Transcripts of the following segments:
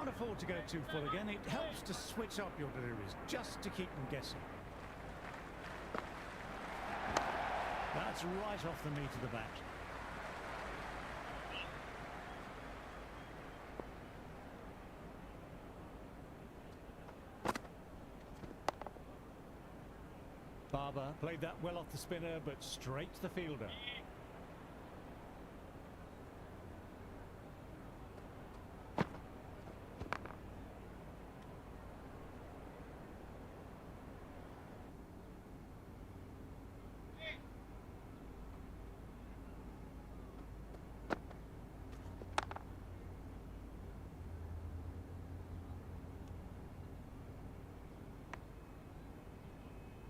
can't afford to go too full again. It helps to switch up your deliveries, just to keep them guessing. That's right off the meat of the bat. Barber played that well off the spinner, but straight to the fielder.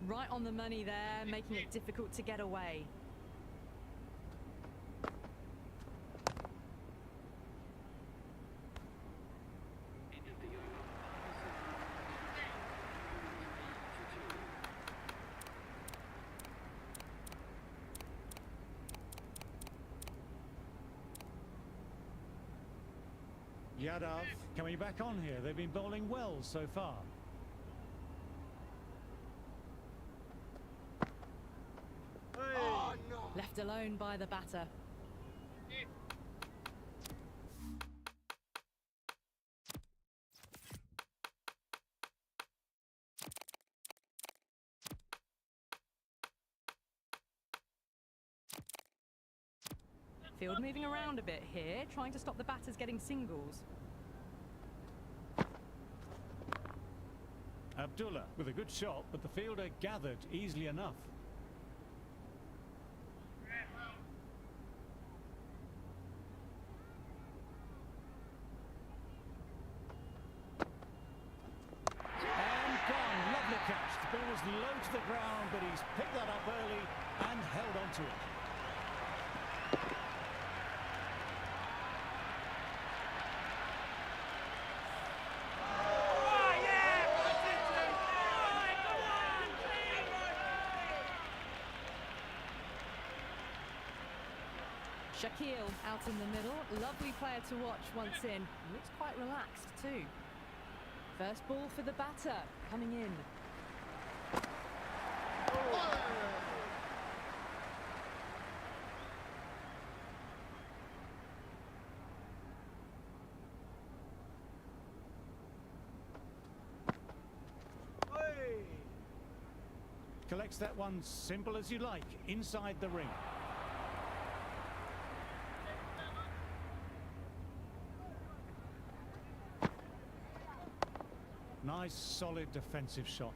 Right on the money there, making it difficult to get away. Yadav coming back on here. They've been bowling well so far. Left alone by the batter. Field moving around a bit here, trying to stop the batters getting singles. Abdullah with a good shot, but the fielder gathered easily enough. And gone, lovely catch. The ball was low to the ground, but he's picked that up early and held on to it. Shakil out in the middle, lovely player to watch once in, looks quite relaxed too. First ball for the batter, coming in. Collects that one simple as you like, inside the ring. Nice, solid defensive shot.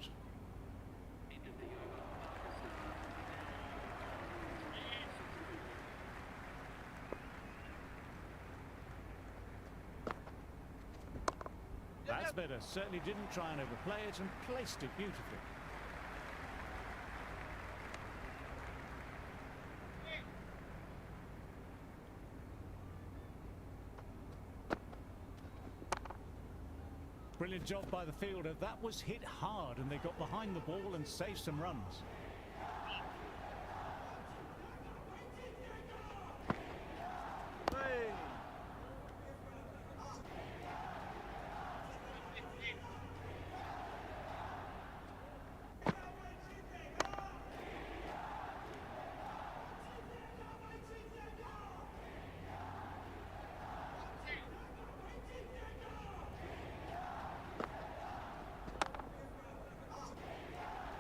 That's better. Certainly didn't try and overplay it and placed it beautifully. Brilliant job by the fielder. That was hit hard and they got behind the ball and saved some runs.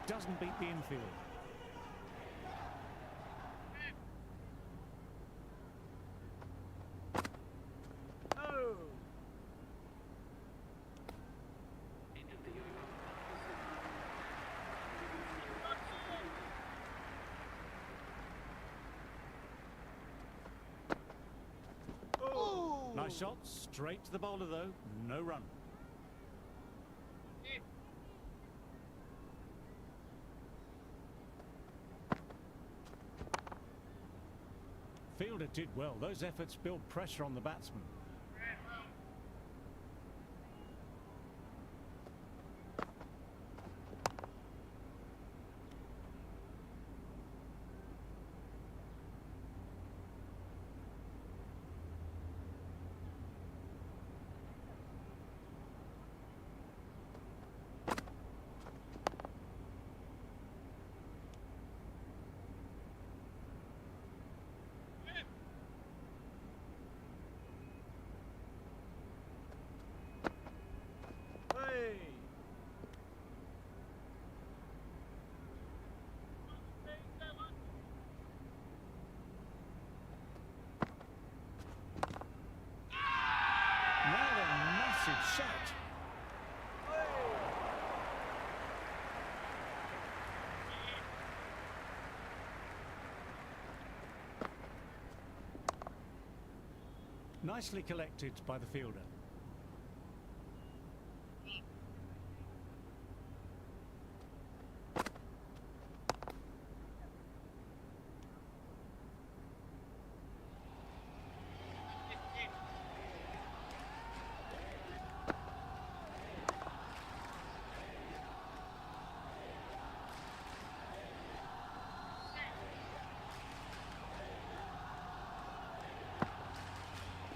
Doesn't beat the infield. Oh. Oh. Nice shot, straight to the bowler though, no run. Fielder did well. Those efforts build pressure on the batsman. Nicely collected by the fielder.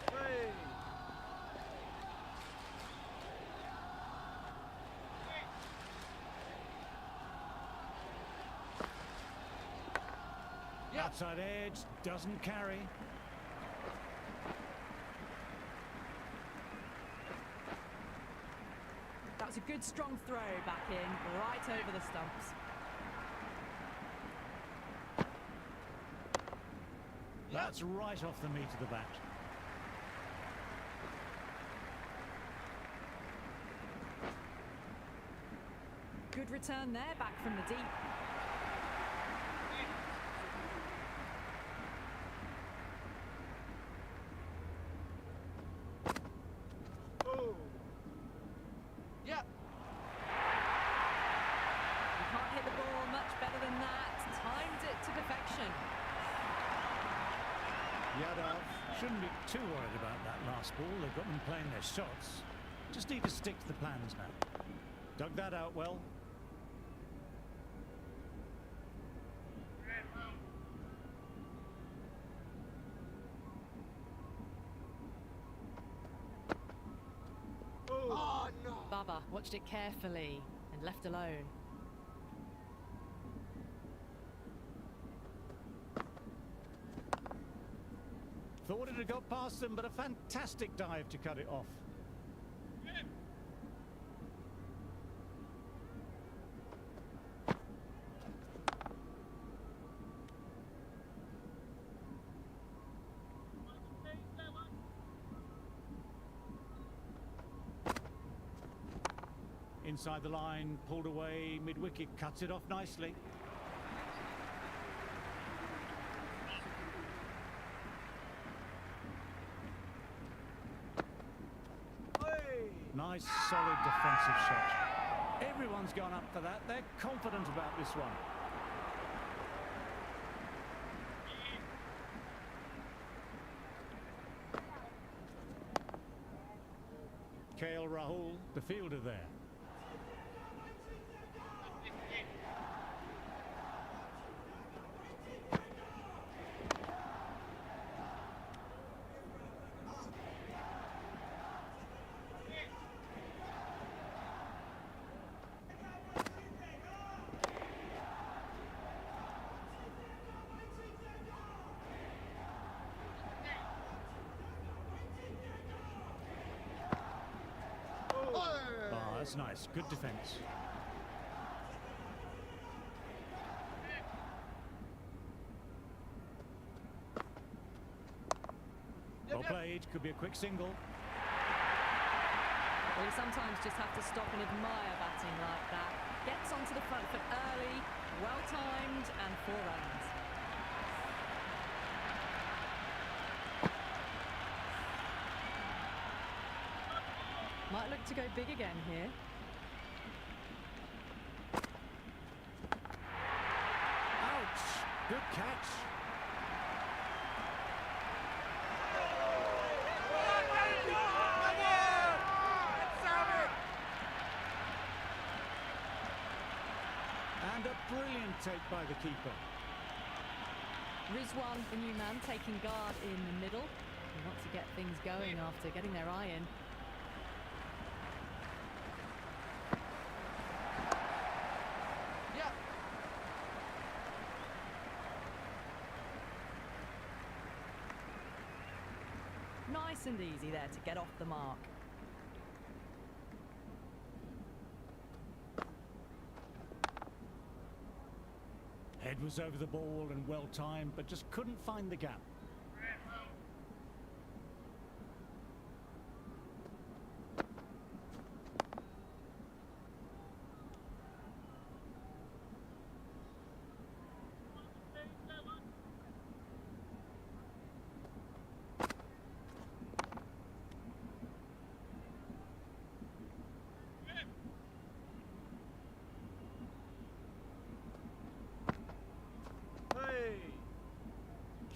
Hey. Yeah. Outside edge, doesn't carry. That was a good strong throw back in, right over the stumps. That's right off the meat of the bat. Good return there, back from the deep. Oh. Yeah. You can't hit the ball much better than that. Timed it to perfection. Yadav shouldn't be too worried about that last ball. They've got them playing their shots. Just need to stick to the plans now. Dug that out well. Oh no. Baba watched it carefully and left alone. Thought it had got past them, but a fantastic dive to cut it off. Inside the line, pulled away, mid-wicket, cuts it off nicely. Hey. Nice, solid defensive shot. Everyone's gone up for that. They're confident about this one. Rahul, the fielder there. That's nice. Good defence. Well played. Could be a quick single. Well, you sometimes just have to stop and admire batting like that. Gets onto the front foot early, well-timed, and 4 runs. Might look to go big again here. Ouch! Good catch. And a brilliant take by the keeper. Rizwan, the new man, taking guard in the middle. He wants to get things going after getting their eye in. Nice and easy there to get off the mark. Head was over the ball and well timed, but just couldn't find the gap.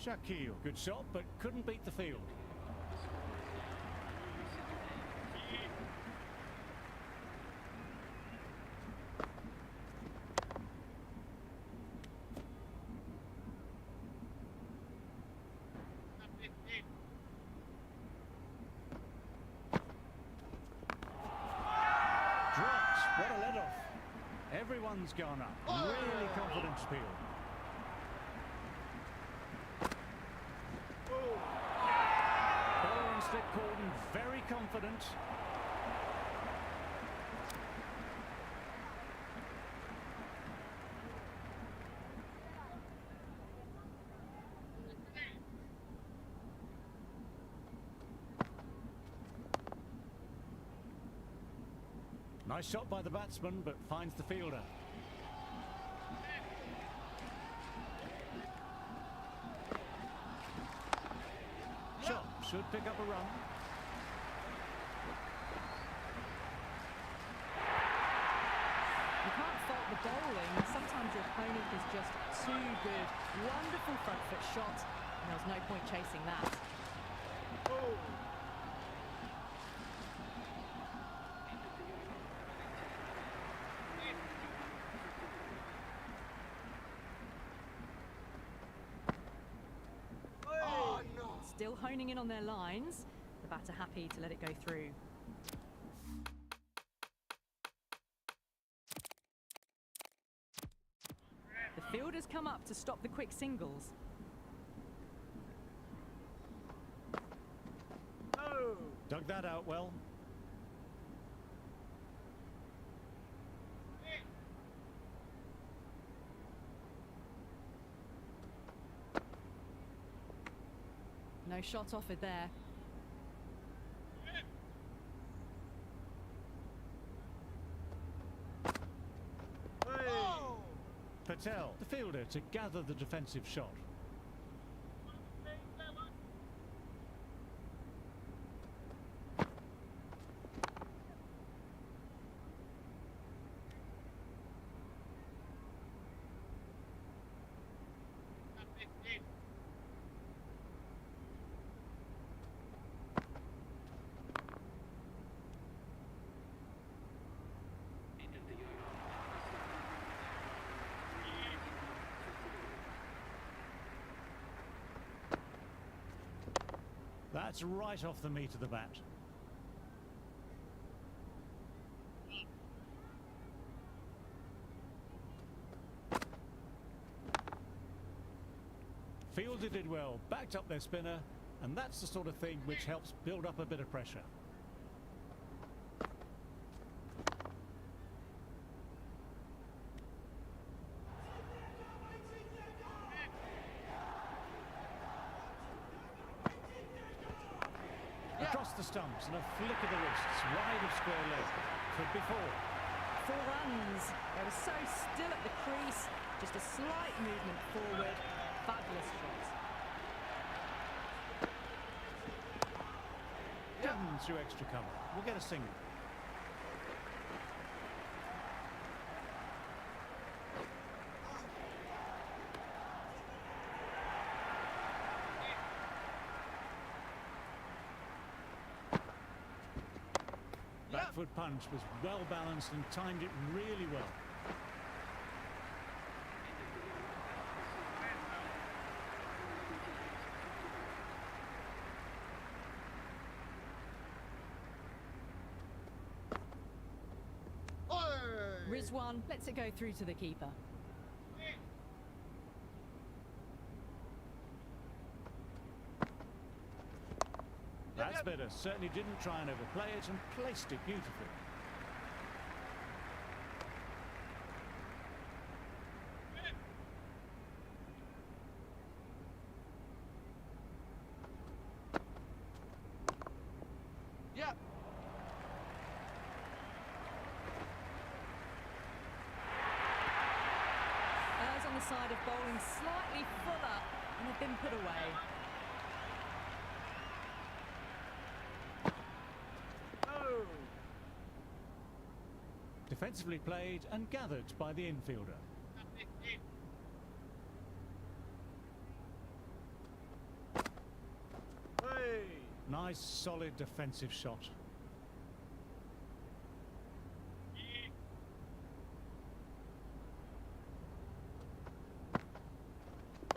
Shaquille, good shot, but couldn't beat the field. Dropped. What a let-off. Everyone's gone up. Really confident spiel. Ball on slip cordon, very confident. Nice shot by the batsman, but finds the fielder. Shot should pick up a run. You can't fault the bowling. Sometimes your opponent is just too good. Wonderful front foot shot, and there was no point chasing that. Still honing in on their lines. The batter happy to let it go through. The fielders come up to stop the quick singles. Dug that out well. No shot offered there. Patel, the fielder, to gather the defensive shot. That's right off the meat of the bat. Fielder did well, backed up their spinner, and that's the sort of thing which helps build up a bit of pressure. Across the stumps and a flick of the wrists, wide of square leg. Could be four. 4 runs. They were so still at the crease. Just a slight movement forward. Fabulous shot. Down through extra cover. We'll get a single. Back foot punch was well balanced and timed it really well. Rizwan lets it go through to the keeper. That's better. Certainly didn't try and overplay it and placed it beautifully. Yeah. Errs on the side of bowling slightly fuller and have been put away. Defensively played and gathered by the infielder. nice, solid defensive shot.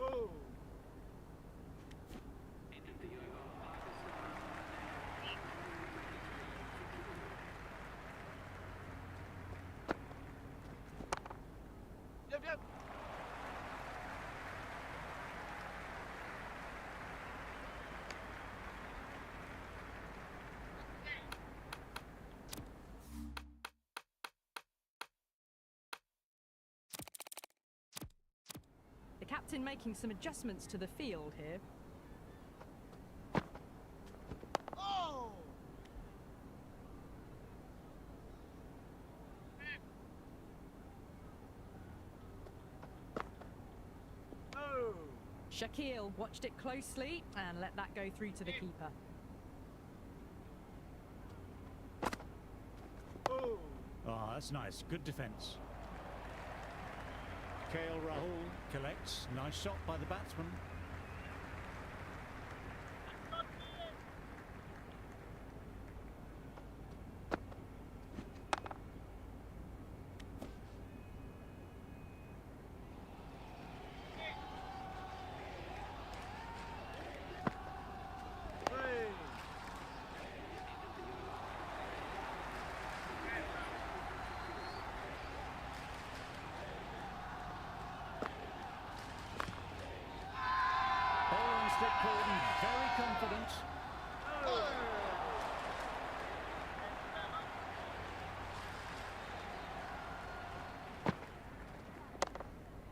Oh. Yep, yep. The captain making some adjustments to the field here. Oh. Oh. Shaquille watched it closely and let that go through to the keeper. Oh. Oh, that's nice. Good defence. Rahul collects. Nice shot by the batsman. Hey. Ball on stick Corden, very confident. Oh.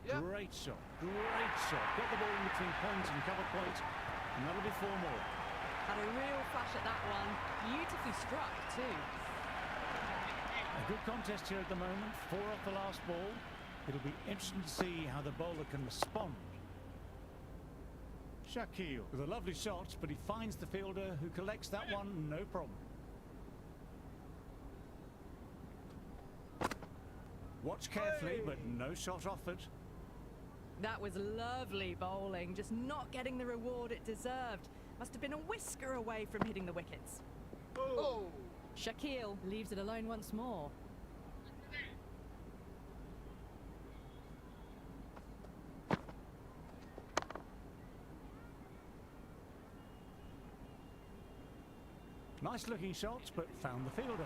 Yep. Great shot, great shot. Got the ball in between point and cover point, and that'll be 4 more. Had a real flash at that one. Beautifully struck too. A good contest here at the moment. 4 off the last ball. It'll be interesting to see how the bowler can respond. Shaquille with a lovely shot, but he finds the fielder who collects that one, no problem. Watch carefully, but no shot offered. That was lovely bowling, just not getting the reward it deserved. Must have been a whisker away from hitting the wickets. Oh. Shaquille leaves it alone once more. Nice looking shots, but found the fielder.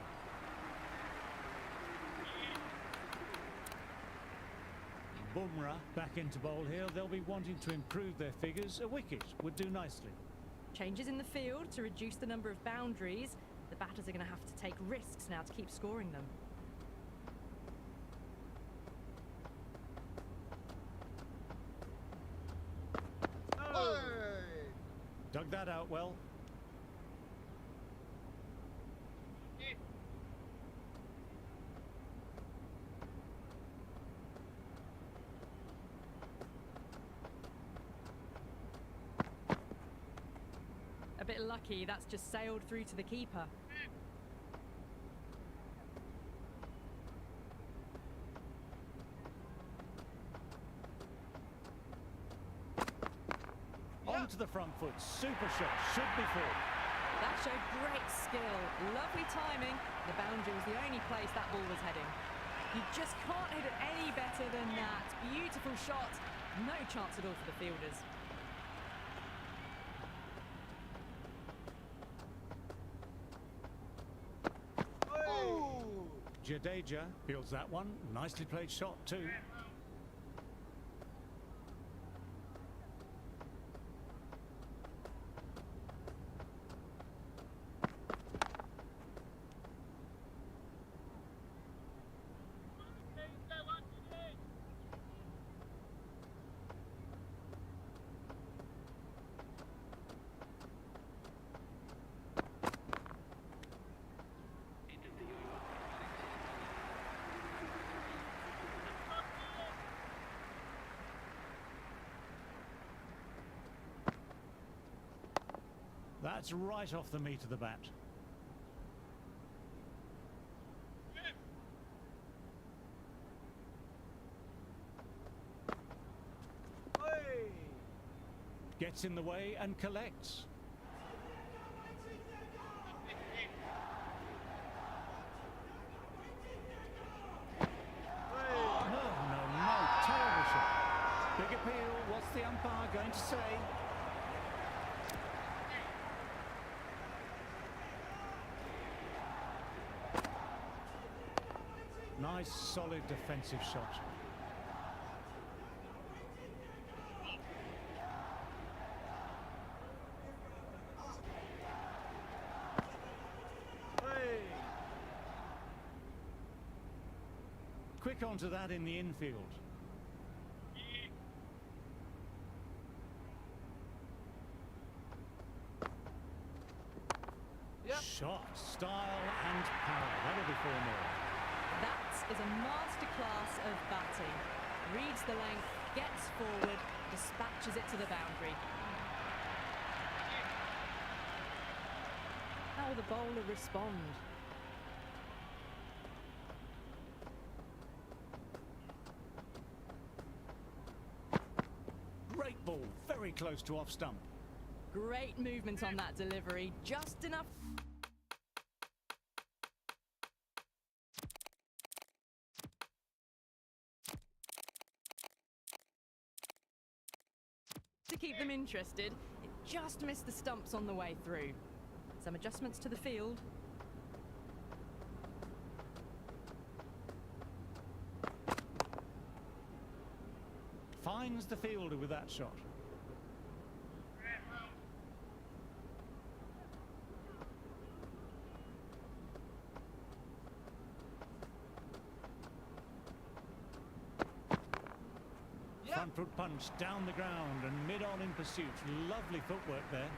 Bumrah back into bowl here. They'll be wanting to improve their figures. A wicket would do nicely. Changes in the field to reduce the number of boundaries. The batters are going to have to take risks now to keep scoring them. Oh. Dug that out well. A bit lucky, that's just sailed through to the keeper. Onto the front foot. Super shot. Should be 4. That showed great skill, lovely timing. The boundary was the only place that ball was heading. You just can't hit it any better than that. Beautiful shot. No chance at all for the fielders. Oh. Jadeja fields that one. Nicely played shot too. That's right off the meat of the bat. Hey. Gets in the way and collects. Nice, solid defensive shot. Hey! Quick onto that in the infield. Yep. Shot, style and power. That'll be 4 more. That is a masterclass of batting. Reads the length, gets forward, dispatches it to the boundary. How will the bowler respond? Great ball, very close to off stump. Great movement on that delivery, just enough to keep them interested. It just missed the stumps on the way through. Some adjustments to the field. Finds the fielder with that shot. Yep. Front foot punch down the ground and mid-on in pursuit. Lovely footwork there.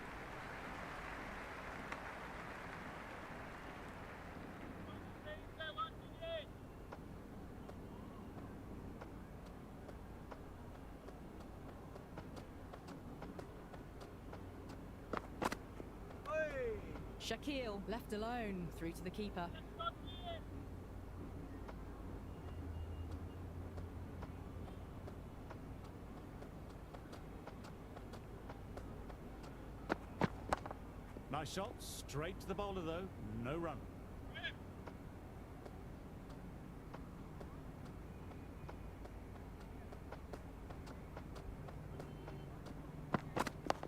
Hey! Shaquille left alone through to the keeper. Nice shot, straight to the bowler though, no run.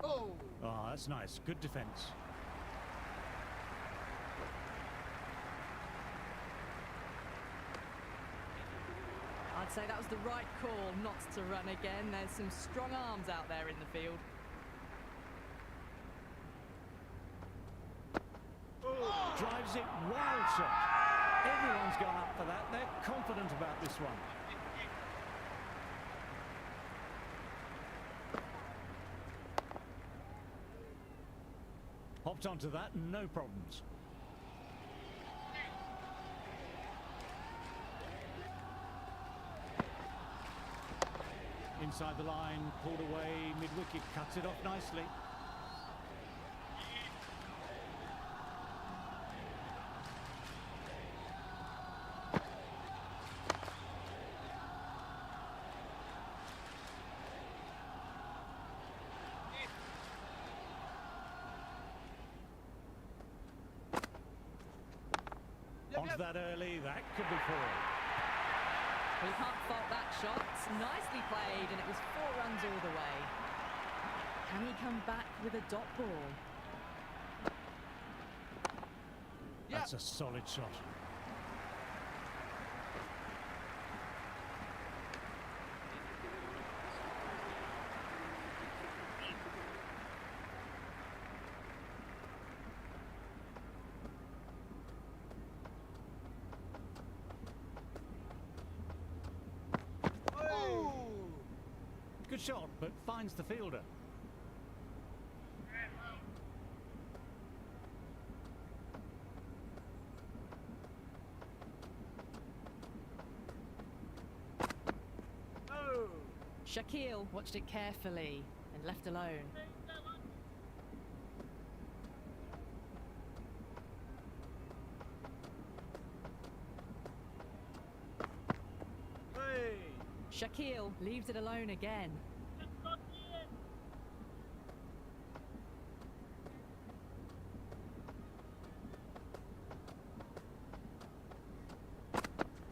Oh! Oh, that's nice, good defence. I'd say that was the right call not to run again. There's some strong arms out there in the field. Drives it, wild shot. Everyone's gone up for that. They're confident about this one. Hopped onto that, no problems. Inside the line, pulled away, mid-wicket, cuts it off nicely. Onto that early, that could be 4. Well, you can't fault that shot. Nicely played, and it was 4 runs all the way. Can he come back with a dot ball? That's a solid shot. Good shot, but finds the fielder. Oh! Shaquille watched it carefully and left alone. Hey! Shaquille leaves it alone again.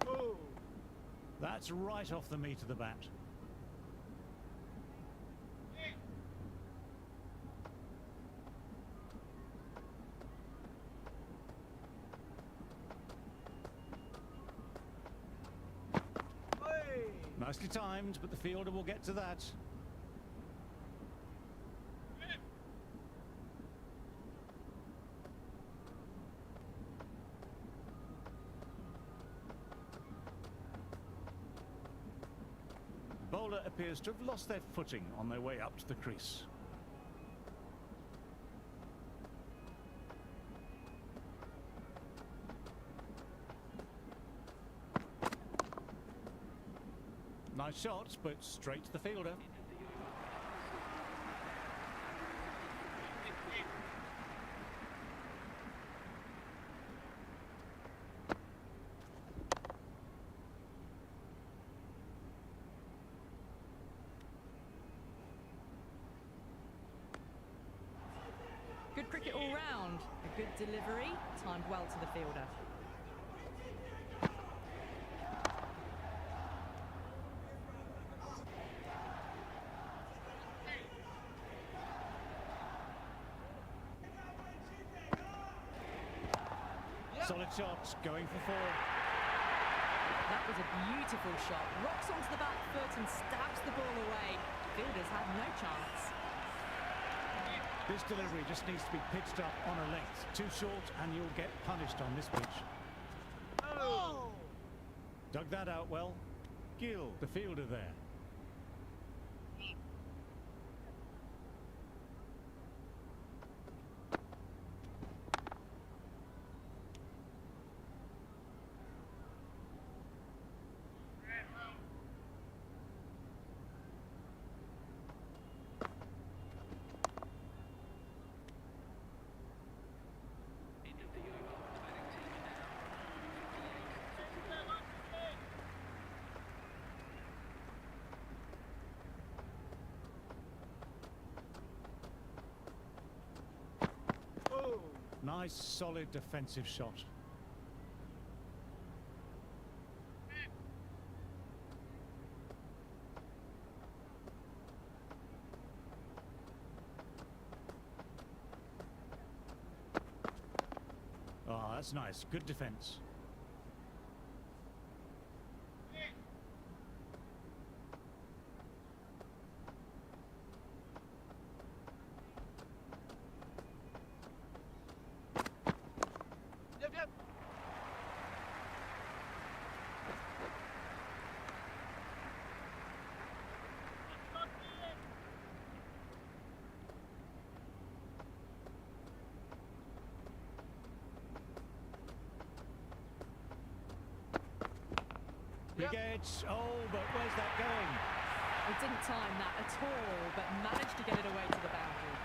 Oh! That's right off the meat of the bat. Nicely timed, but the fielder will get to that. The bowler appears to have lost their footing on their way up to the crease. Nice shot, but straight to the fielder. Good cricket all round. A good delivery, timed well to the fielder. Solid shot, going for 4. That was a beautiful shot. Rocks onto the back foot and stabs the ball away. Fielders had no chance. This delivery just needs to be pitched up on a length. Too short and you'll get punished on this pitch. Oh! Dug that out well. Gill, the fielder there. Nice, solid defensive shot. Oh, that's nice. Good defense. Yep. Big edge. Oh, but where's that going? He didn't time that at all, but managed to get it away to the boundary.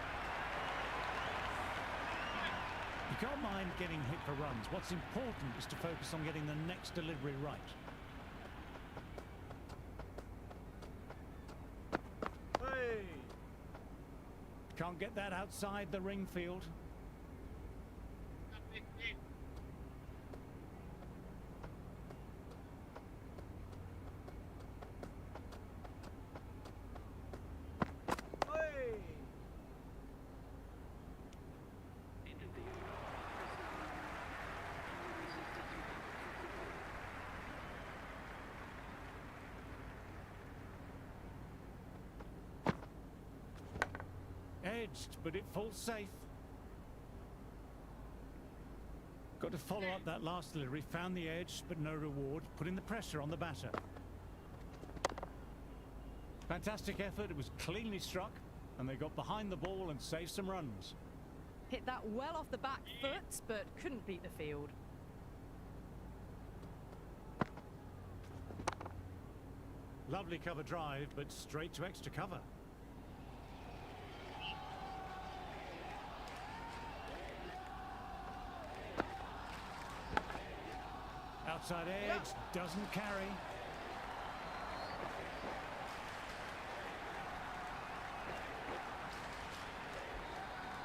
You can't mind getting hit for runs. What's important is to focus on getting the next delivery right. Hey! Can't get that outside the ring field. Hey! Edged, but it falls safe. Got to follow up that last delivery. Found the edge, but no reward. Putting the pressure on the batter. Fantastic effort. It was cleanly struck, and they got behind the ball and saved some runs. Hit that well off the back foot, but couldn't beat the field. Lovely cover drive, but straight to extra cover. Outside edge, doesn't carry.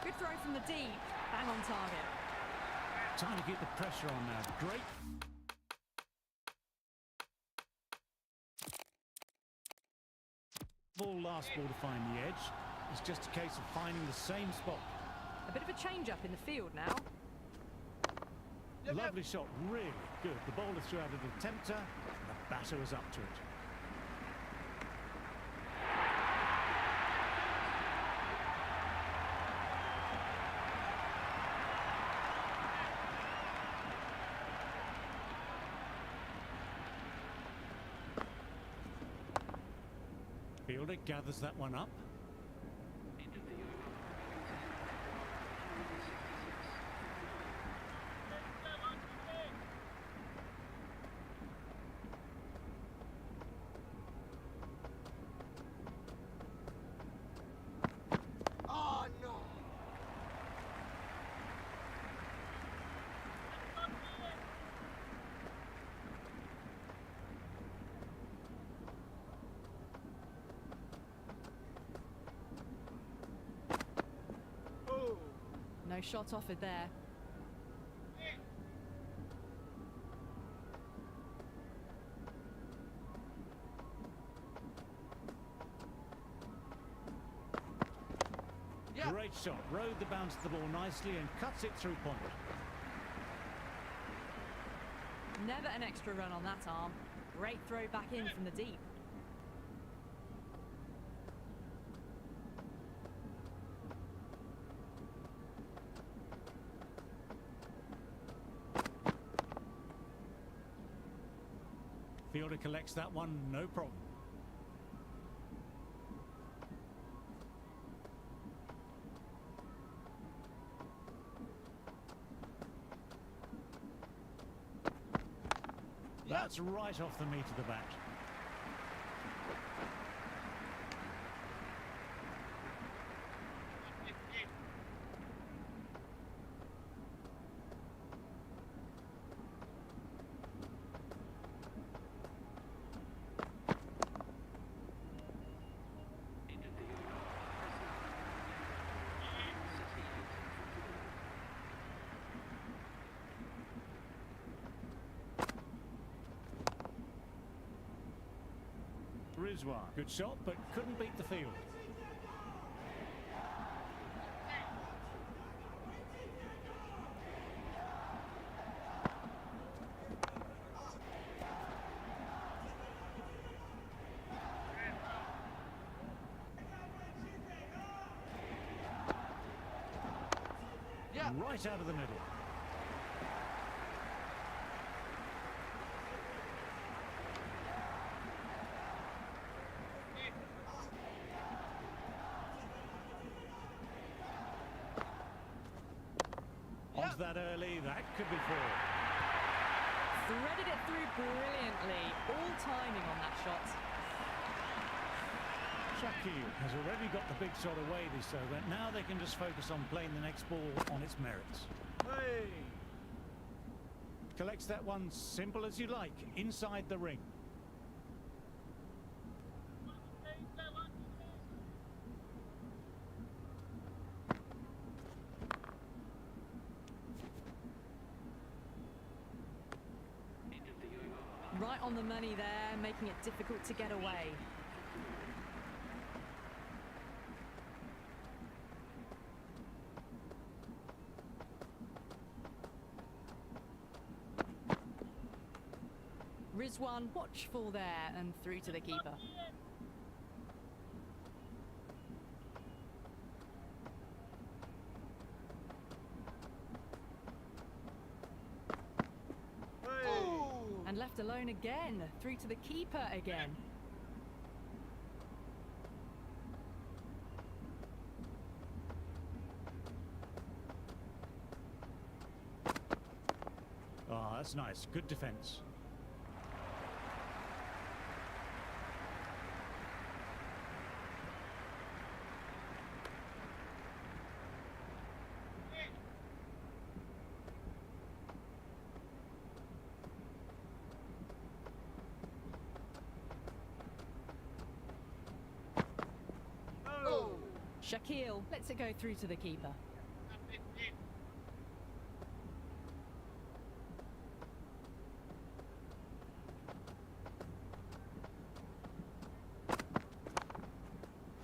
Good throw from the deep, bang on target. Time to keep the pressure on now. Great. Ball last ball to find the edge. It's just a case of finding the same spot. A bit of a change-up in the field now. Lovely shot, really good. The bowler threw out a tempter, and the batter was up to it. Fielder gathers that one up. Oh no! Oh! No shot offered there. Yeah. Great shot. Rode the bounce of the ball nicely and cuts it through point. Never an extra run on that arm. Great throw back in from the deep. Fielder collects that one, no problem. That's right off the meat of the bat. Rizwan, good shot, but couldn't beat the field. Yeah. Right out of the middle. Onto that early, that could be four. Threaded it through brilliantly. All timing on that shot. Shakil has already got the big shot away this over. Now they can just focus on playing the next ball on its merits. Hey! Collects that one simple as you like, inside the ring. Right on the money there, making it difficult to get away. Rizwan watchful there and through to the keeper. Hey! And left alone again, through to the keeper again. Oh, that's nice. Good defence. Oh! Shakil lets it go through to the keeper.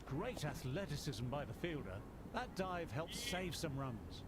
Great athleticism by the fielder. That dive helps save some runs.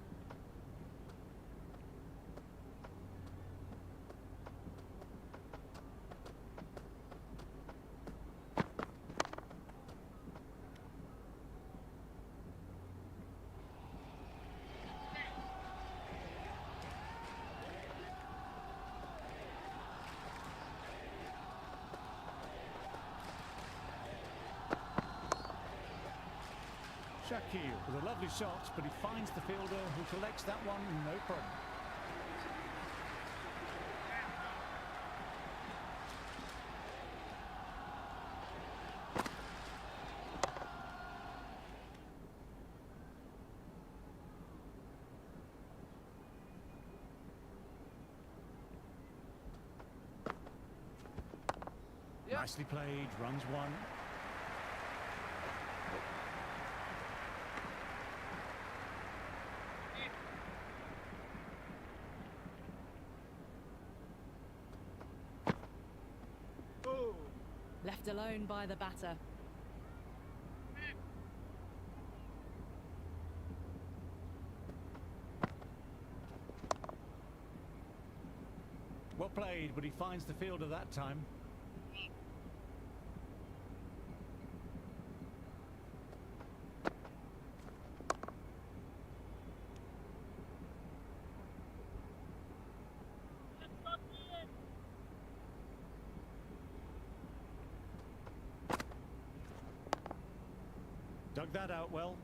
Shakir with a lovely shot, but he finds the fielder who collects that one, no problem. Yeah. Nicely played, runs one. Oh. Left alone by the batter. Well played, but he finds the fielder that time. Dug that out well.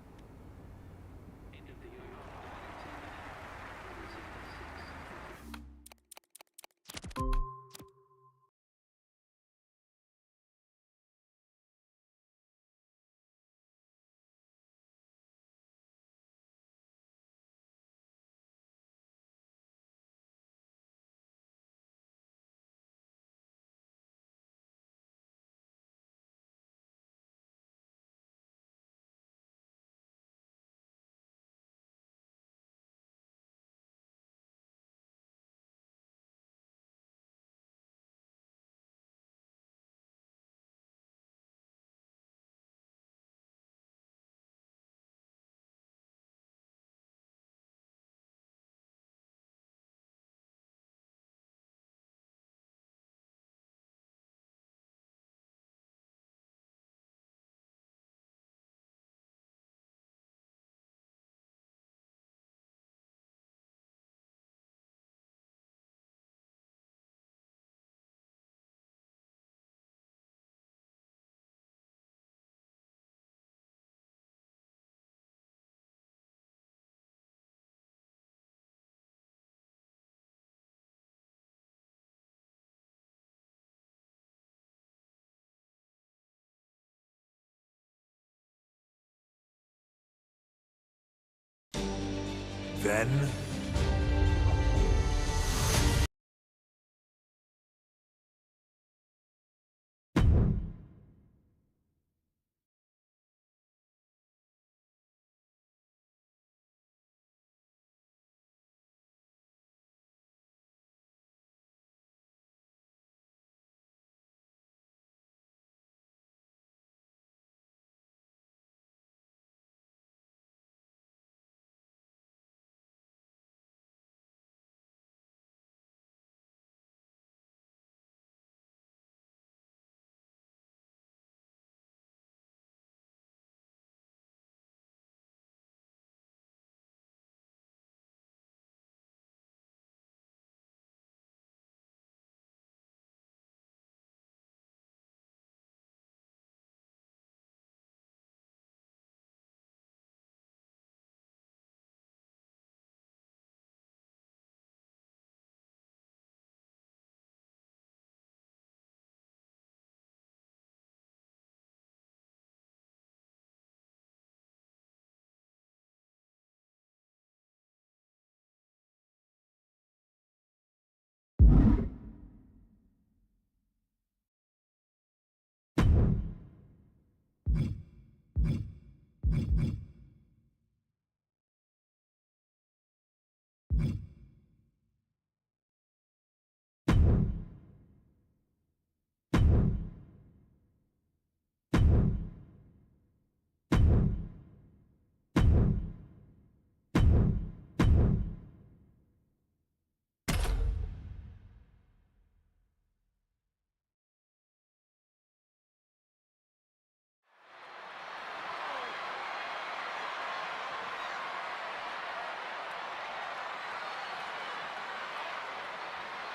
Then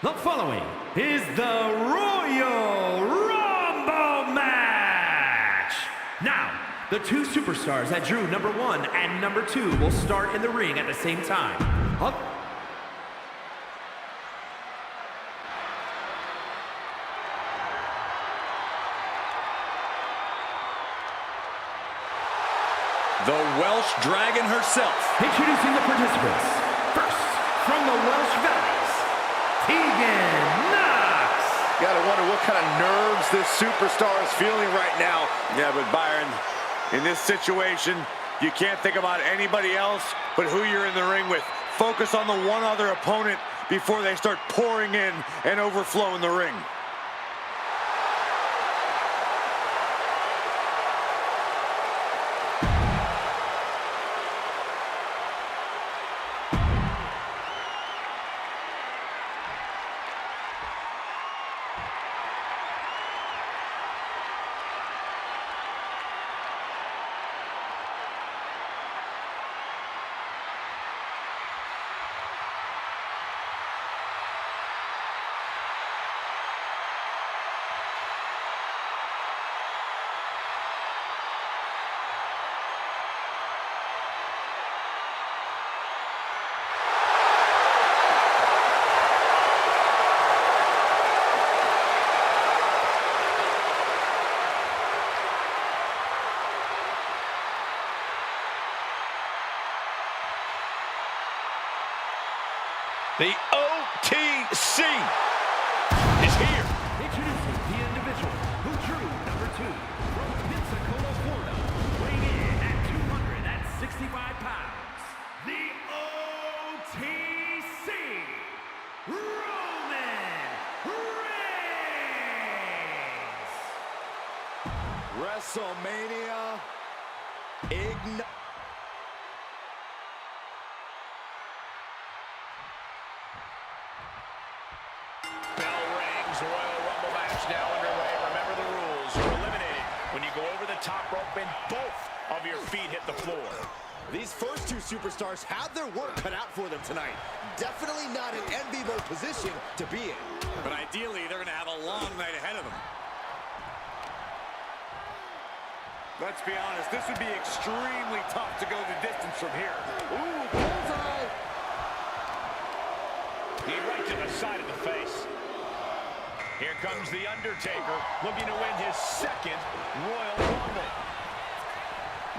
The following is the Royal Rumble match. Now, The two superstars that drew number 1 and number 2 will start in the ring at the same time. The Welsh Dragon herself. Introducing the participants. First, from the Welsh Valleys, Tegan Knox. You gotta wonder what kind of nerves this superstar is feeling right now. Yeah, but Byron, in this situation, you can't think about anybody else but who you're in the ring with. Focus on the one other opponent before they start pouring in and overflowing the ring. The OTC is here. Introducing the individual who drew number 2 from Pensacola, Florida, weighing in at 265 pounds. The OTC, Roman Reigns. WrestleMania Ignite. Royal Rumble match now underway. Remember the rules. You're eliminated when you go over the top rope and both of your feet hit the floor. These first two superstars have their work cut out for them tonight. Definitely not an enviable position to be in. But ideally, they're going to have a long night ahead of them. Let's be honest, this would be extremely tough to go the distance from here. Ooh, bullseye! He right to the side of the face. Here comes The Undertaker, looking to win his second Royal Rumble.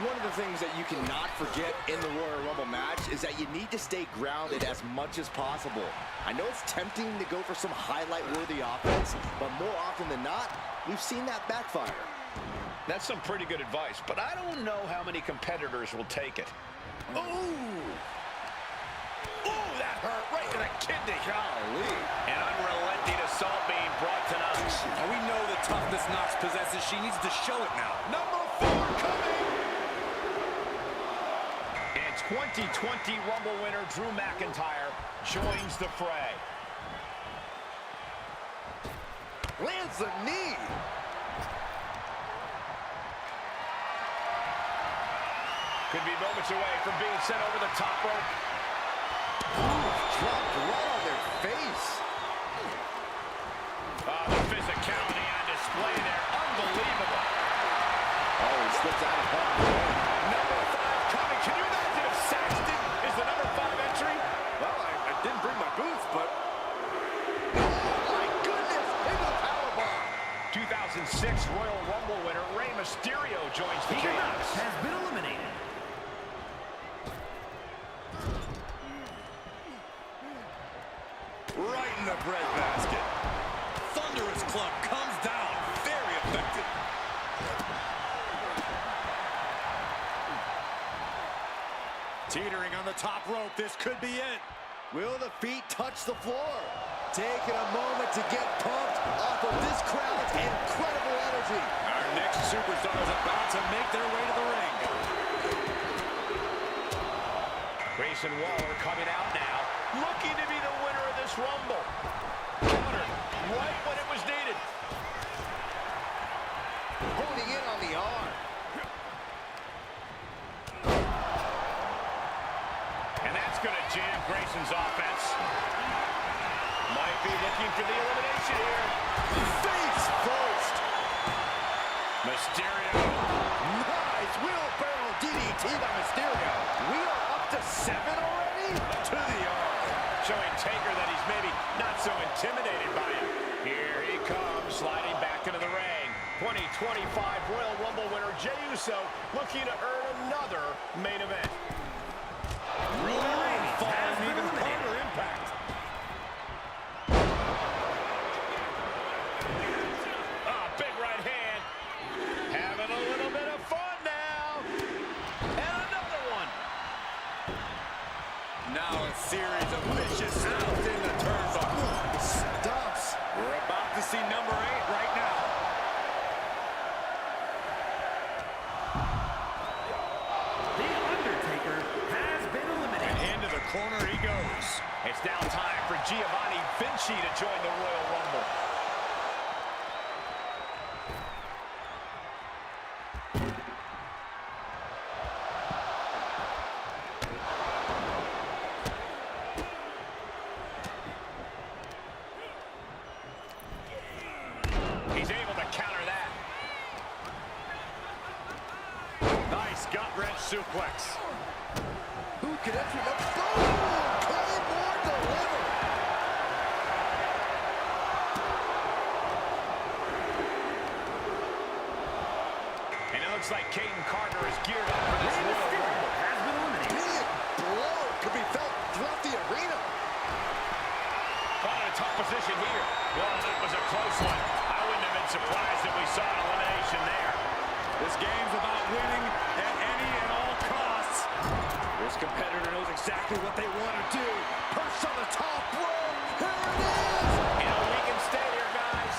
One of the things that you cannot forget in the Royal Rumble match is that you need to stay grounded as much as possible. I know it's tempting to go for some highlight-worthy offense, but more often than not, we've seen that backfire. That's some pretty good advice, but I don't know how many competitors will take it. Ooh! Ooh, that hurt right to the kidney. Golly. An unrelenting assault being brought to Knox. And we know the toughness Knox possesses. She needs to show it now. Number 4 coming! And 2020 Rumble winner Drew McIntyre joins the fray. Lands a knee. Could be moments away from being sent over the top rope. Dropped right on their face. The physicality on display there. Unbelievable. Oh, he slips out of harm's way. Number 5 coming. Can you imagine if Saxton is the number 5 entry? Well, I didn't bring my boots, but... Oh, my goodness. Into the powerbomb. 2006 Royal Rumble winner Rey Mysterio joins the Tegan cage. Knox has been eliminated. right in the breadbasket. Thunderous club comes down. Very effective. Teetering on the top rope. This could be it. Will the feet touch the floor? Taking a moment to get pumped off of this crowd's incredible energy. Our next superstar is about to make their way to the ring. Grayson Waller coming out now, looking to be the winner of this Rumble. Countered right when it was needed. Holding in on the arm. And that's going to jam Grayson's offense. Might be looking for the elimination here. Face first. Mysterio. Nice sliding back into the ring. 2025 Royal Rumble winner Jey Uso looking to earn another main event. Roman Reigns has been Even eliminated. harder impact. Big right hand. Having a little bit of fun now. And another one. Now a series of vicious stomps in the turnbuckle. Stumps. We're about to see number 8 right now. The Undertaker has been eliminated. And into the corner he goes. It's now time for Giovanni Vinci to join the Royal Rumble. He's able to counter that. Nice gut-wrench suplex. Who could enter the boom? Claymore delivered. And it looks like Caden Carter is geared up for this Rey Royal Mysterio Rumble. has been eliminated. Big blow could be felt throughout the arena. Caught in a tough position here. Well, that was a close one. I wouldn't have been surprised if we saw an elimination there. This game's about winning at any and all costs. This competitor knows exactly what they want to do. Perched on the top rope. Here it is. You know, we can stay there, guys.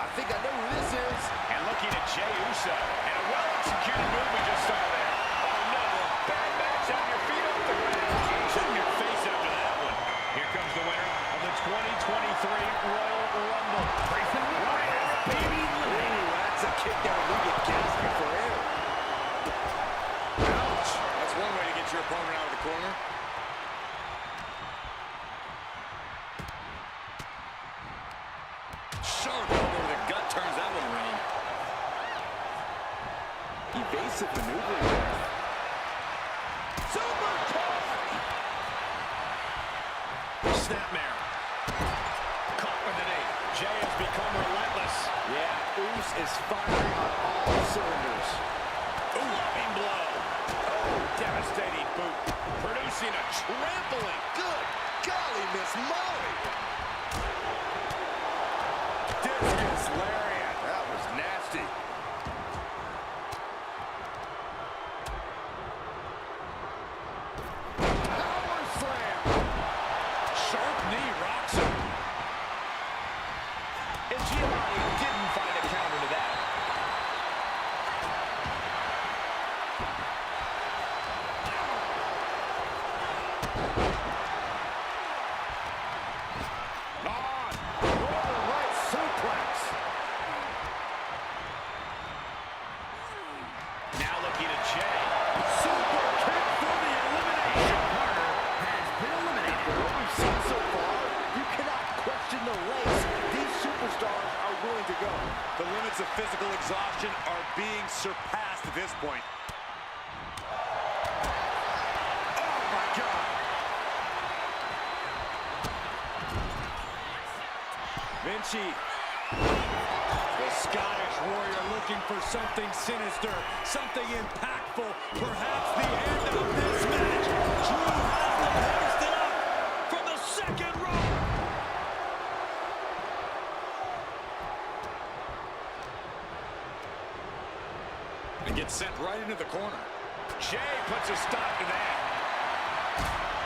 I think I know who this is. And looking at Jey Uso. And a well-executed move we just saw there. Oh, no. Bad match on your feet off the ground. Shouldn't your face after that one. Here comes the winner of the 2023 Royal Rumble. Grayson Waller has been eliminated. That's a kick that will leave you gasping for air. Ouch. That's one way to get your opponent out of the corner. Sharp elbow to the gut turns that one around. Evasive maneuvering there. Super kick. Snapmare. Caught with an 8. Jey has become relentless. Yeah, Oos is firing on all cylinders. Loving blow. Oh, devastating boot. Producing a trampling. Good golly, Miss Molly. Discus lariat. That was nasty. Power slam. Sharp knee rocks him. And Giovanni didn't find a counter to that. On. Royal right suplex. Now looking at Jey. Super kick for the elimination. Carter has been eliminated. What we've seen so far, you cannot question the lengths these superstars are willing to go. The limits of physical exhaustion are being surpassed at this point. Oh my God! Vinci. The Scottish Warrior looking for something sinister, something impactful, perhaps the end of this match. Drew has them hoisted up from the second row. And gets sent right into the corner. Jey puts a stop to that.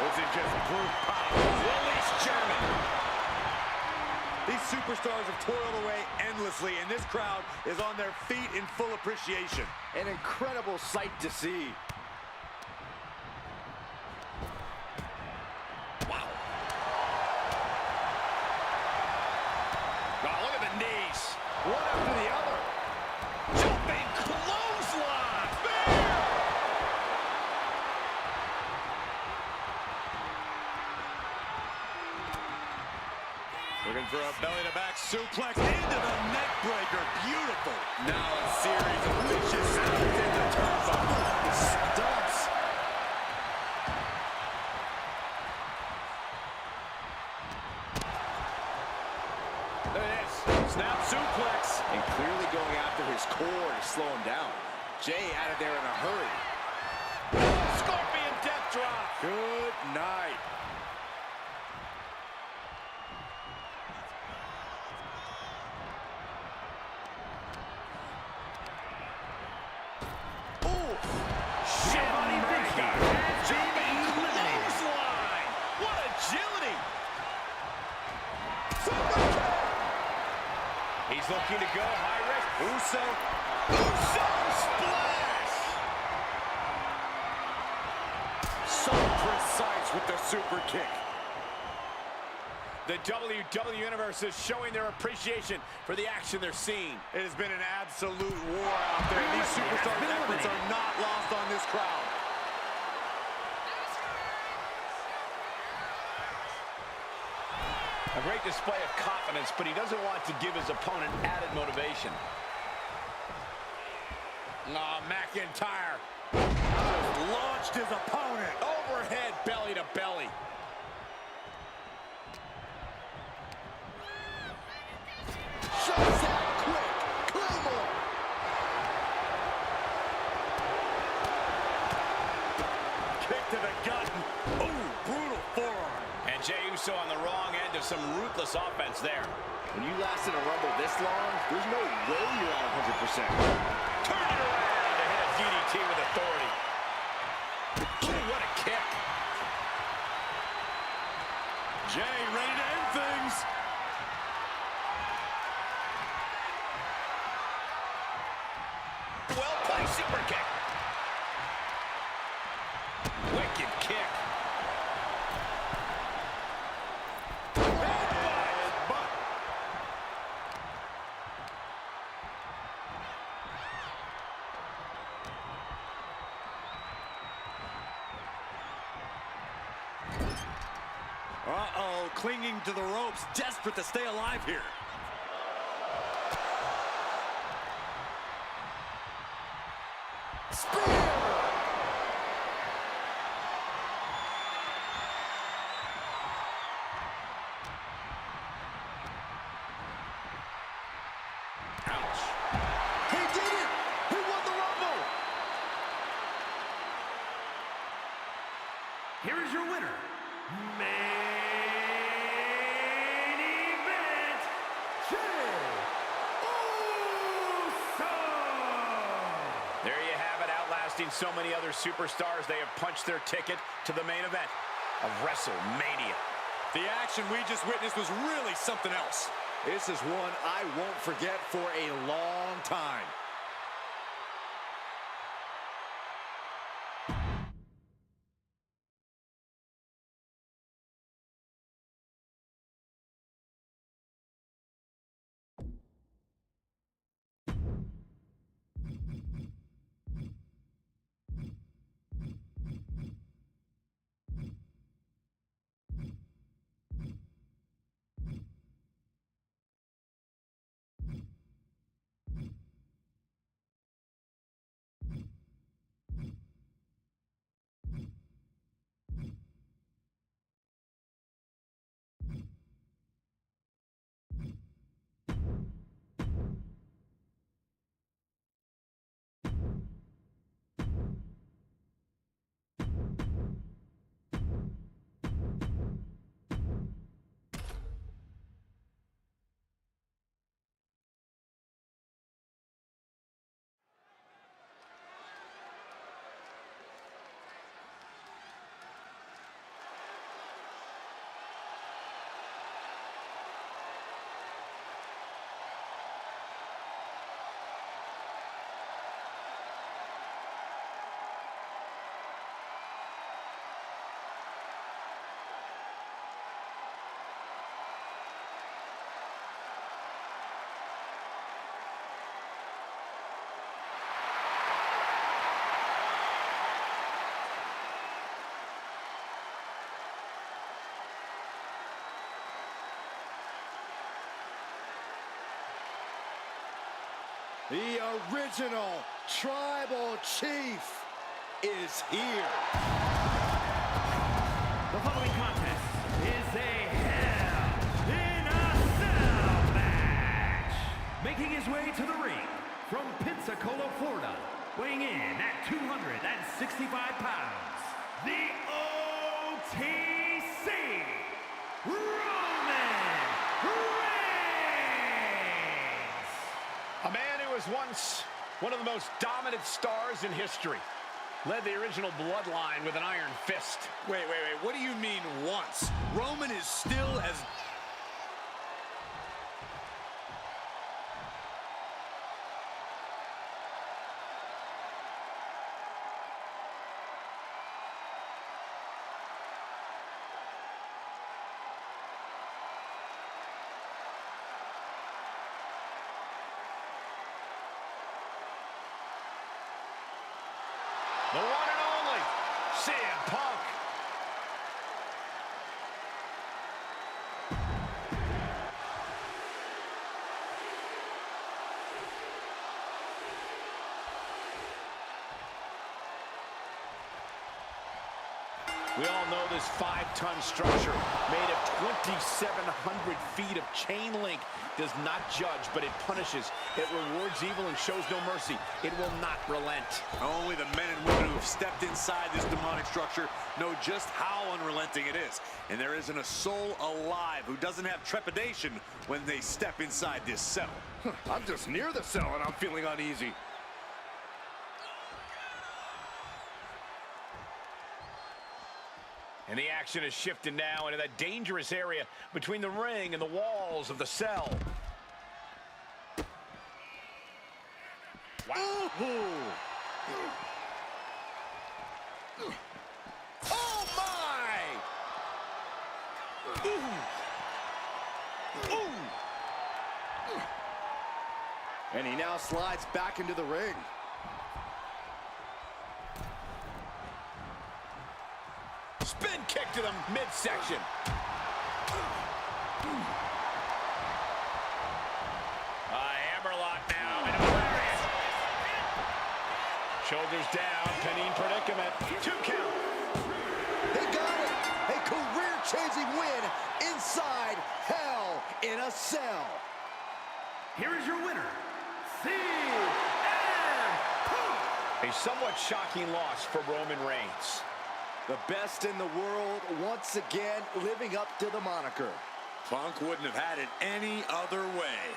Was it just brute power? Release German. These superstars have toiled away endlessly, and this crowd is on their feet in full appreciation. An incredible sight to see. Wow. Oh, look at the knees. One after the other. Jumping clothesline. Bam! Looking for a belly-to-back suplex into the neck breaker. Beautiful. Now a series of vicious stomps in the turnbuckle. Stumps. Look at this. Snap suplex. And clearly going after his core to slow him down. Jay out of there in a hurry. Scorpion death drop. Good night. He's looking to go high risk. Uso splash! So precise with the super kick. The WWE Universe is showing their appreciation for the action they're seeing. It has been an absolute war out there. These superstars' efforts are not lost on this crowd. A great display of confidence, but he doesn't want to give his opponent added motivation. McIntyre just launched his opponent. Overhead, belly to belly. Shots out quick. Claymore. Kick to the gut. Ooh, brutal forearm. And Jey Uso on the wrong end of some ruthless offense there. When you last in a Rumble this long, there's no way you're at 100%. Turn it around to hit a DDT with authority. Ooh, what a kick. Jay ready to end things. Well-placed super kick. Wicked kick. Headbutt. Uh-oh, clinging to the ropes, desperate to stay alive here. Ouch. He did it! He won the Rumble! Here is your winner, main event, Jey Uso! There you have it, outlasting so many other superstars. They have punched their ticket to the main event of WrestleMania. The action we just witnessed was really something else. This is one I won't forget for a long time. The original Tribal Chief is here. The following contest is a Hell in a Cell match. pounds, the OTC, Roman Reigns! A man who was once one of the most dominant stars in history. Led the original bloodline with an iron fist. Wait. What do you mean once? Roman is still as... The one and only CM Punk. We all know this 5-ton structure made of 2,700 feet of chain link does not judge, but it punishes. It rewards evil and shows no mercy. It will not relent. Only the men and women who have stepped inside this demonic structure know just how unrelenting it is. And there isn't a soul alive who doesn't have trepidation when they step inside this cell. I'm just near the cell and I'm feeling uneasy. And the action has shifted now into that dangerous area between the ring and the walls of the cell. Wow. Oh my! And he now slides back into the ring. Spin kick to the midsection. Hammerlock now. And a lariat. Shoulders down. Pinning predicament. 2 count. They got it. A career-changing win inside Hell in a Cell. Here is your winner, CM Punk! A somewhat shocking loss for Roman Reigns. The best in the world once again living up to the moniker. Punk wouldn't have had it any other way.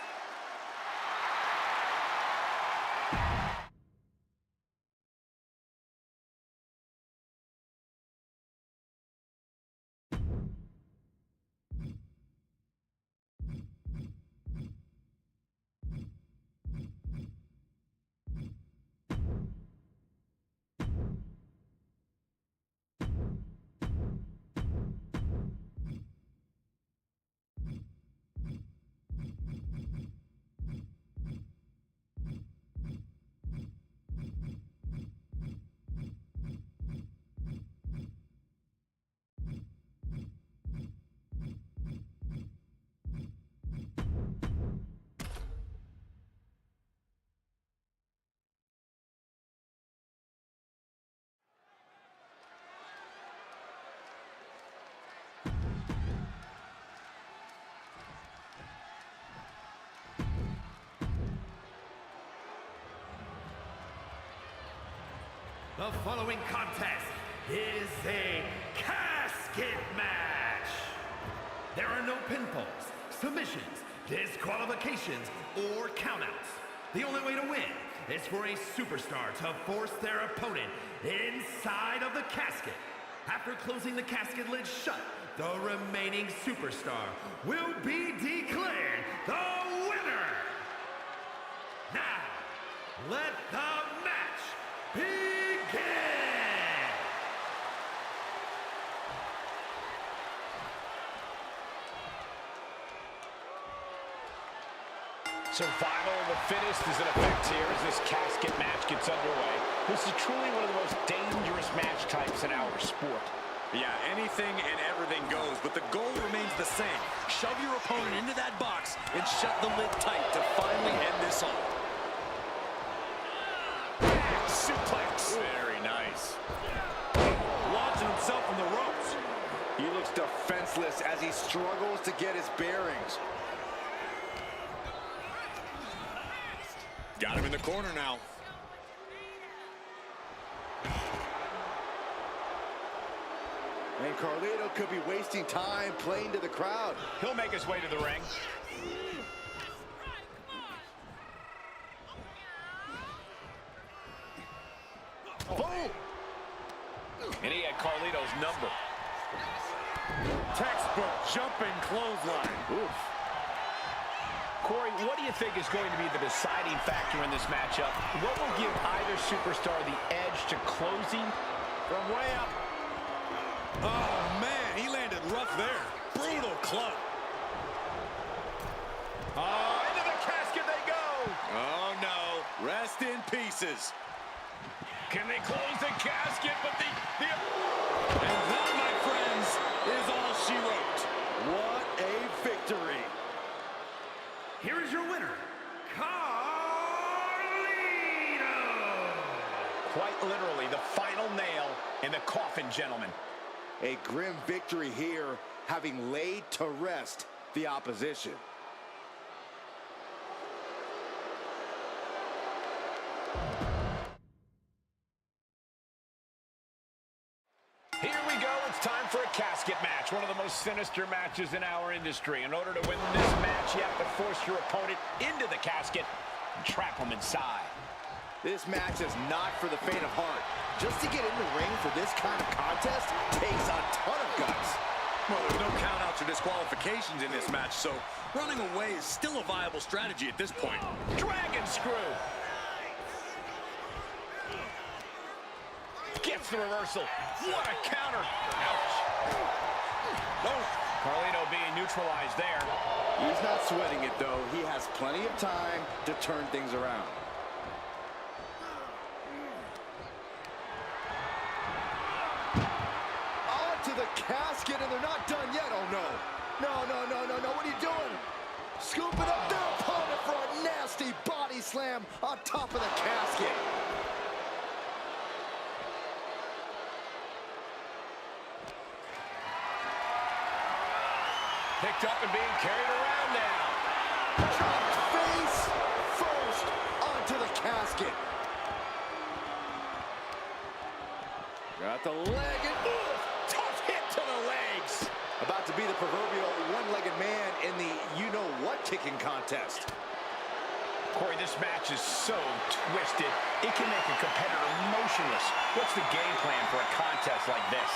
The following contest is a casket match. There are no pinfalls, submissions, disqualifications, or countouts. The only way to win is for a superstar to force their opponent inside of the casket. After closing the casket lid shut, the remaining superstar will be declared the winner. Now, let the match begin. Survival of the fittest is in effect here as this casket match gets underway. This is truly one of the most dangerous match types in our sport. Yeah, anything and everything goes, but the goal remains the same. Shove your opponent into that box and shut the lid tight to finally end this all. Suplex. Very nice. Launching himself from the ropes. He looks defenseless as he struggles to get his bearings. Got him in the corner now. And Carlito could be wasting time playing to the crowd. He'll make his way to the ring. Boom! And he had Carlito's number. Textbook jumping clothesline. Oof. Corey, what do you think is going to be the deciding factor in this matchup? What will give either superstar the edge to closing from way up? Oh, man, he landed rough there. Brutal club. Oh, into the casket they go. Oh, no. Rest in pieces. Can they close the casket? But And that, my friends, is all she wrote. What a victory. Here is your winner, Carlito! Quite literally, the final nail in the coffin, gentlemen. A grim victory here, having laid to rest the opposition. Here we go. It's time for a casket match. One of the most sinister matches in our industry. In order to win this match, you have to force your opponent into the casket and trap him inside. This match is not for the faint of heart. Just to get in the ring for this kind of contest takes a ton of guts. Well, there's no countouts or disqualifications in this match, so running away is still a viable strategy at this point. Dragon screw. Gets the reversal. What a counter. Ouch. Oh, Carlito being neutralized there. He's not sweating it, though. He has plenty of time to turn things around. To the casket, and they're not done yet. Oh, no. No. What are you doing? Scooping up their opponent for a nasty body slam on top of the casket. Picked up and being carried around now. Dropped face first onto the casket. Got the leg and Tough hit to the legs. about to be the proverbial one-legged man in the you-know-what kicking contest. Corey, this match is so twisted, it can make a competitor motionless. What's the game plan for a contest like this?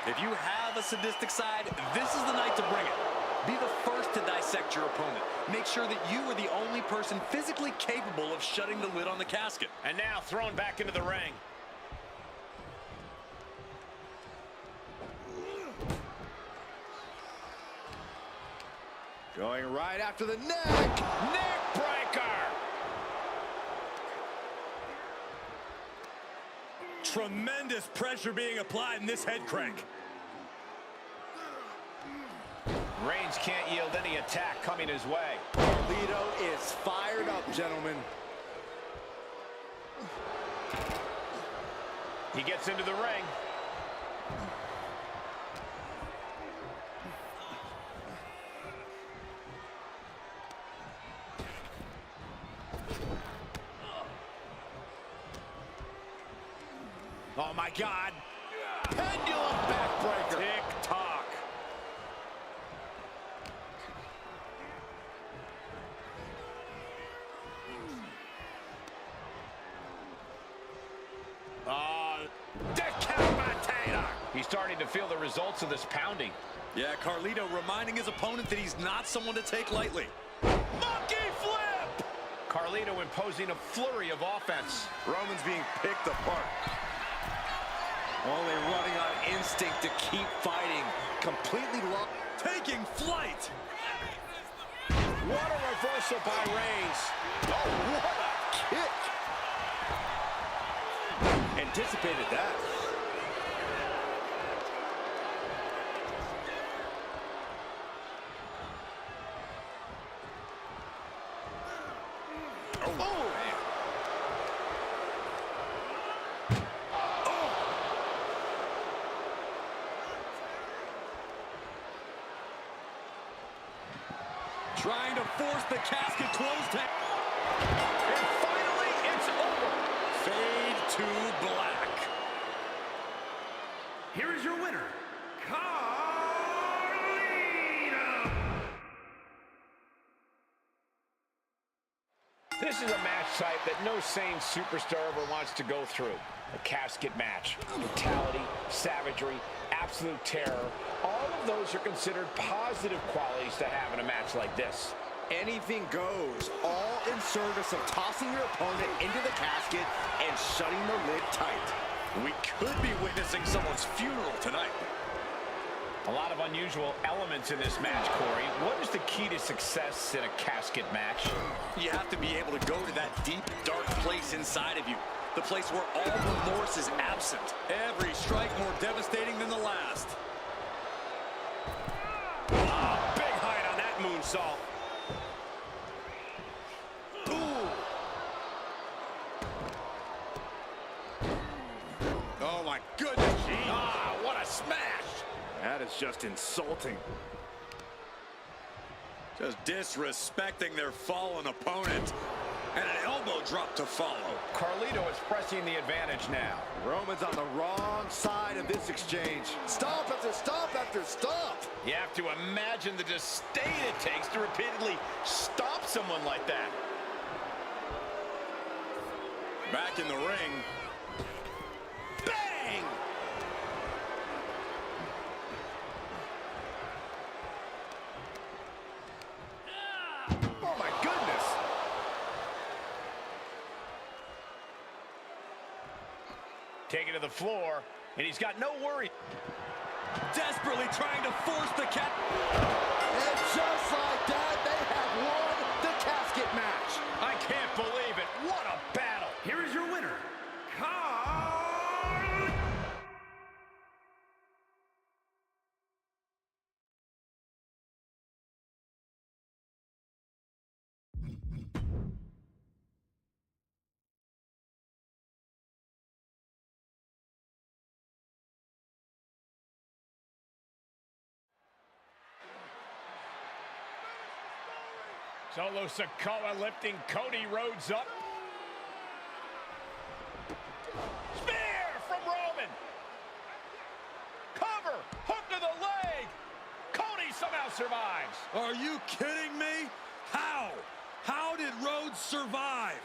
If you have a sadistic side, this is the night to bring it. Be the first to dissect your opponent. Make sure that you are the only person physically capable of shutting the lid on the casket. And now thrown back into the ring. Going right after the neck. Neck breaker. Tremendous pressure being applied in this head crank. Reigns can't yield any attack coming his way. Carlito is fired up, gentlemen. He gets into the ring. Oh, my God. Pendulum backbreaker. Tick-tock. Decapitator. He's starting to feel the results of this pounding. Yeah, Carlito reminding his opponent that he's not someone to take lightly. Monkey flip. Carlito imposing a flurry of offense. Roman's being picked apart. Only running on instinct to keep fighting. Completely lost. Taking flight. What a reversal by Reigns. Oh, what a kick. Anticipated that. Trying to force the casket closed. And finally, it's over. Fade to black. Here is your winner, This is a match type that no sane superstar ever wants to go through. A casket match. Brutality, savagery, absolute terror. All of those are considered positive qualities to have in a match like this. Anything goes, all in service of tossing your opponent into the casket and shutting the lid tight. We could be witnessing someone's funeral tonight. A lot of unusual elements in this match, Corey. What is the key to success in a casket match? You have to be able to go to that deep, dark place inside of you. The place where all remorse is absent. Every strike more devastating than the last. Ah, big height on that moonsault. Ooh. Oh my goodness. Ah, what a smash. That is just insulting. Just disrespecting their fallen opponent. And an elbow drop to follow. Carlito is pressing the advantage now. Roman's on the wrong side of this exchange. Stop after stop after stop. You have to imagine the disdain it takes to repeatedly stop someone like that. Back in the ring. Bang! Oh my goodness! Taken to the floor, and he's got no worry. Desperately trying to force the cap. And just like that, they have won the casket match. I can't believe it. What a battle. Here is your winner, Solo Sikoa lifting Cody Rhodes up. Spear from Roman. Cover. Hook to the leg. Cody somehow survives. Are you kidding me? How? How did Rhodes survive?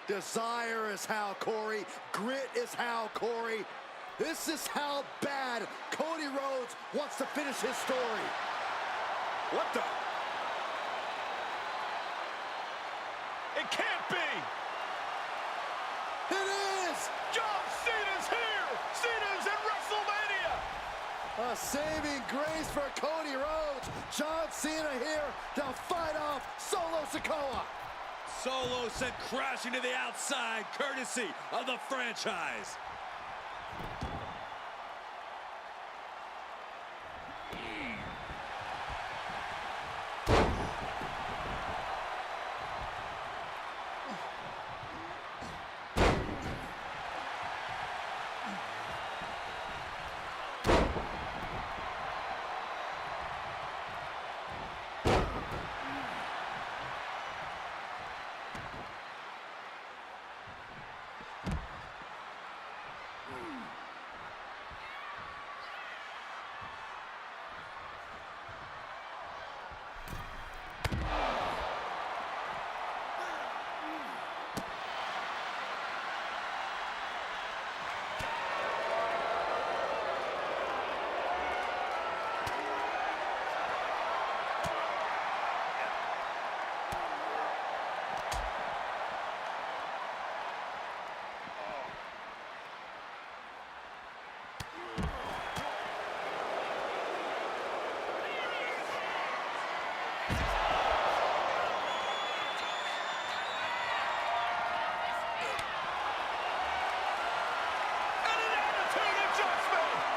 Desire is how, Corey. Grit is how, Corey. This is how bad Cody Rhodes wants to finish his story. What the? It can't be. It is! John Cena's here. Cena's in WrestleMania. A saving grace for Cody Rhodes. John Cena here to fight off Solo Sikoa. Solo sent crashing to the outside, courtesy of the franchise.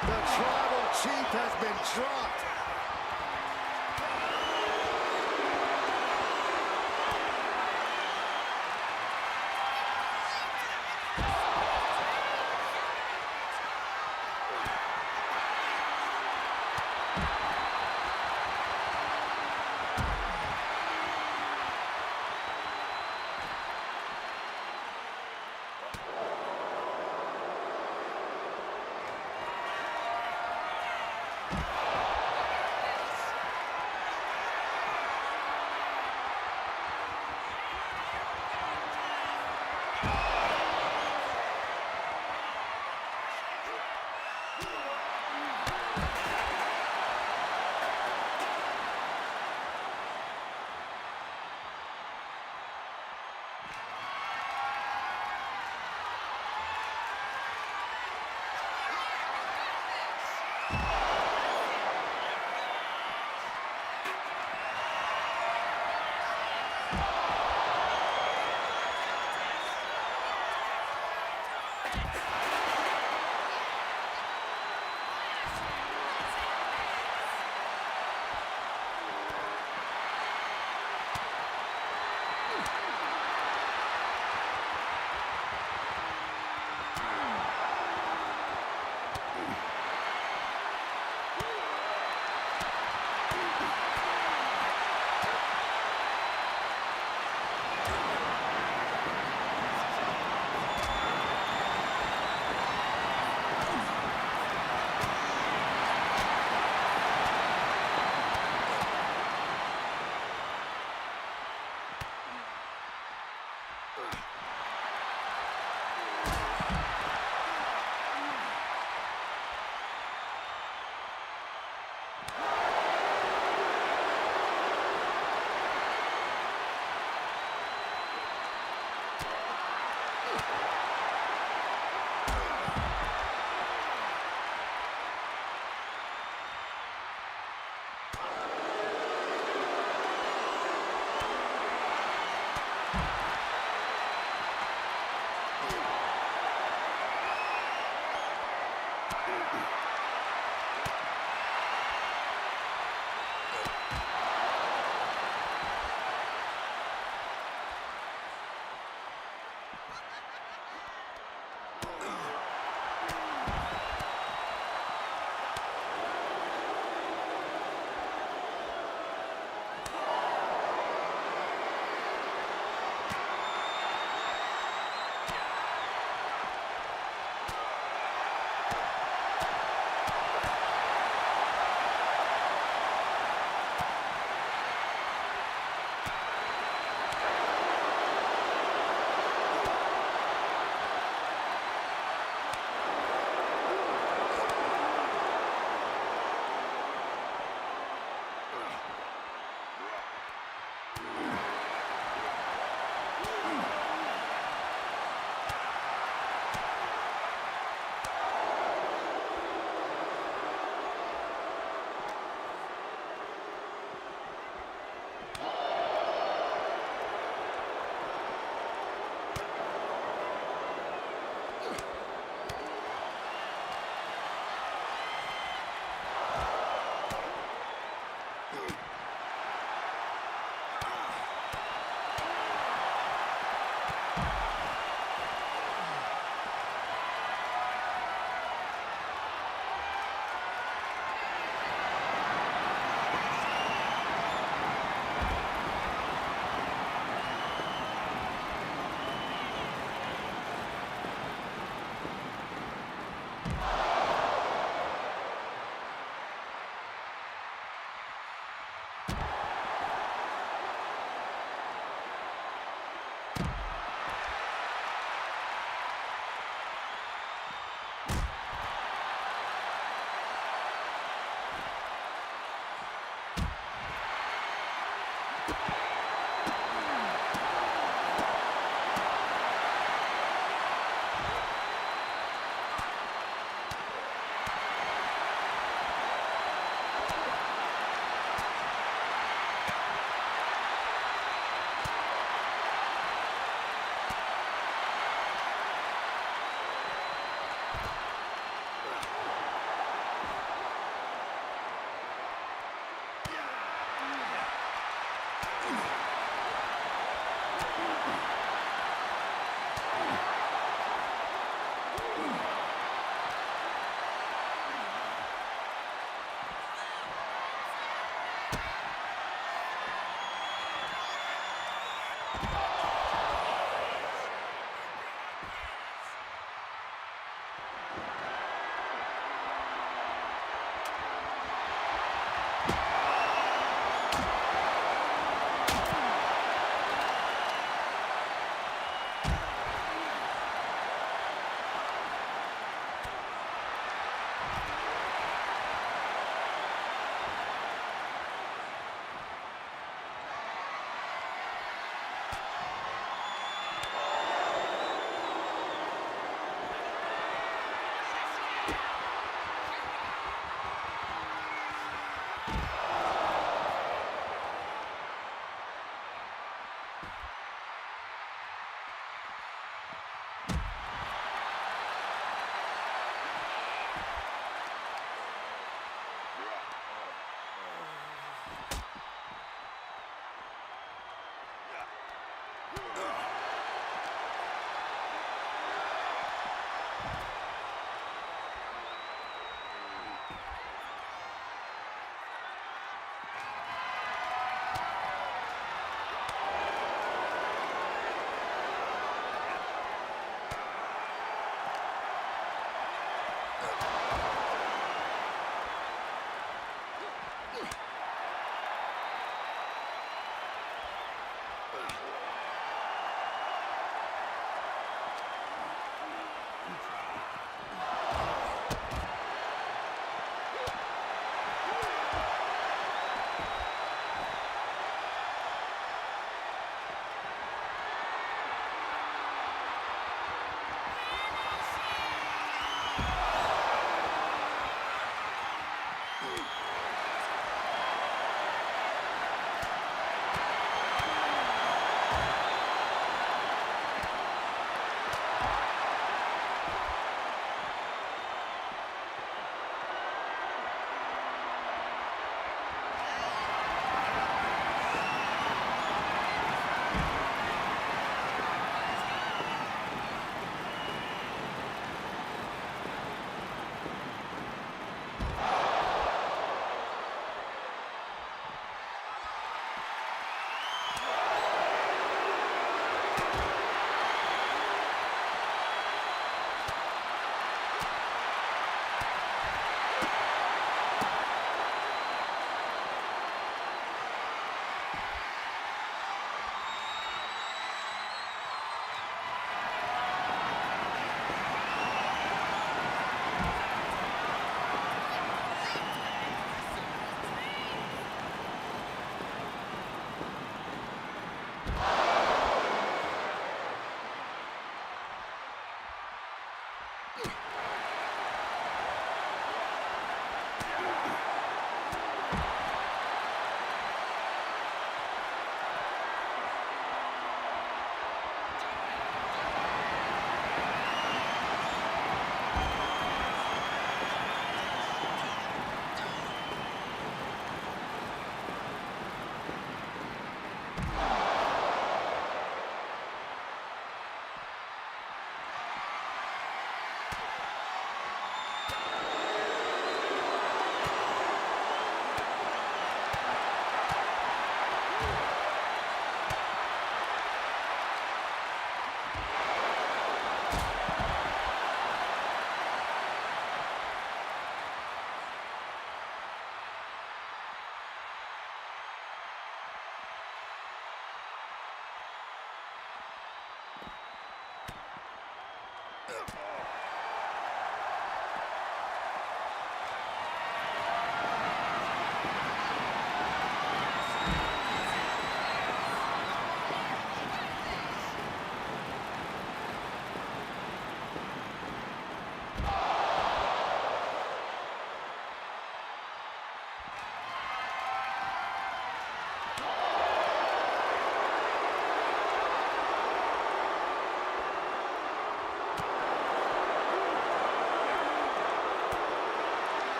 The tribal chief has been dropped.